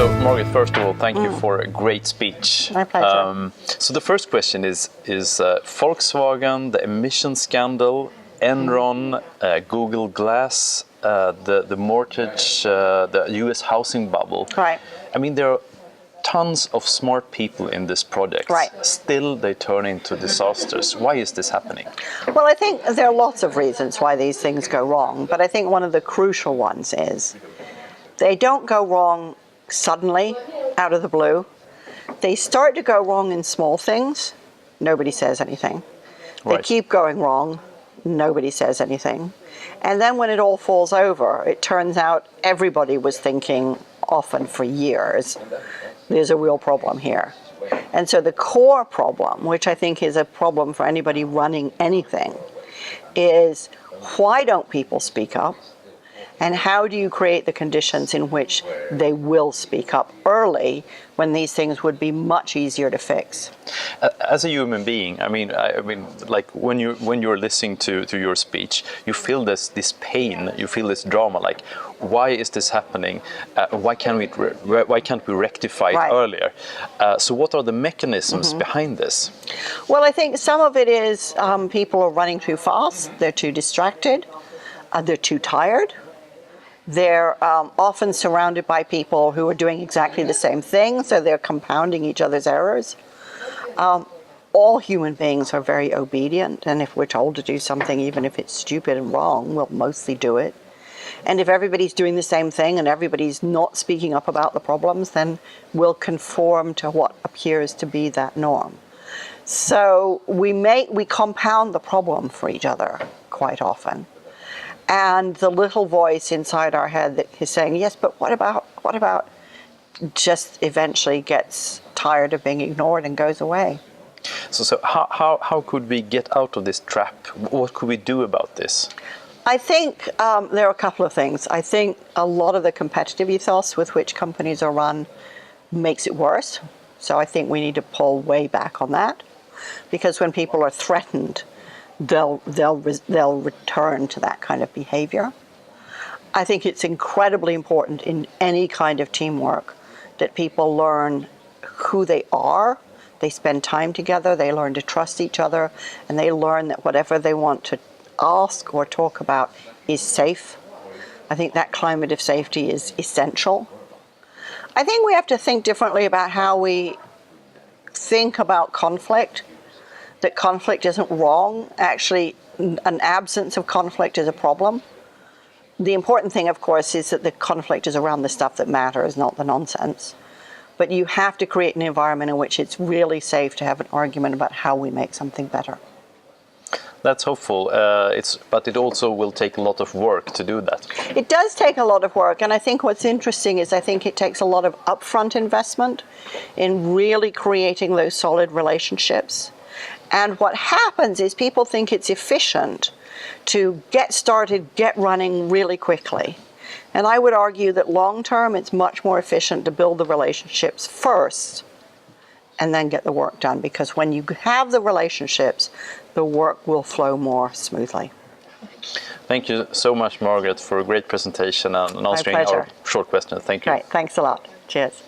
So, Margaret, first of all, thank you for a great speech. My pleasure. So the first question is Volkswagen, the emission scandal, Enron, Google Glass, the mortgage, the US housing bubble. Right. I mean, there are tons of smart people in this project. Right. Still, they turn into disasters. Why is this happening? Well, I think there are lots of reasons why these things go wrong, but I think one of the crucial ones is they don't go wrong suddenly, out of the blue. They start to go wrong in small things. Nobody says anything. They Right. keep going wrong. Nobody says anything. And then when it all falls over, it turns out everybody was thinking, often for years, there's a real problem here. And so the core problem, which I think is a problem for anybody running anything, is why don't people speak up? And how do you create the conditions in which they will speak up early when these things would be much easier to fix? As a human being, I mean, like when you're listening to your speech, you feel this pain, you feel this drama. Like, why is this happening? Why can't we rectify it Right. earlier? So, what are the mechanisms behind this? Well, I think some of it is people are running too fast. They're too distracted. They're too tired. They're often surrounded by people who are doing exactly the same thing, so they're compounding each other's errors. All human beings are very obedient, and if we're told to do something, even if it's stupid and wrong, we'll mostly do it. And if everybody's doing the same thing and everybody's not speaking up about the problems, then we'll conform to what appears to be that norm. So we compound the problem for each other quite often. And the little voice inside our head that is saying, yes, but what about, just eventually gets tired of being ignored and goes away. So how could we get out of this trap? What could we do about this? I think there are a couple of things. I think a lot of the competitive ethos with which companies are run makes it worse. So I think we need to pull way back on that, because when people are threatened, they'll return to that kind of behavior. I think it's incredibly important in any kind of teamwork that people learn who they are. They spend time together, they learn to trust each other, and they learn that whatever they want to ask or talk about is safe. I think that climate of safety is essential. I think we have to think differently about how we think about conflict. That conflict isn't wrong. Actually, an absence of conflict is a problem. The important thing, of course, is that the conflict is around the stuff that matters, not the nonsense. But you have to create an environment in which it's really safe to have an argument about how we make something better. That's hopeful, but it also will take a lot of work to do that. It does take a lot of work, and I think what's interesting is I think it takes a lot of upfront investment in really creating those solid relationships. And what happens is people think it's efficient to get started, get running really quickly. And I would argue that long term, it's much more efficient to build the relationships first and then get the work done. Because when you have the relationships, the work will flow more smoothly. Thank you so much, Margaret, for a great presentation and answering our short questions. Thank you. Great. Thanks a lot. Cheers.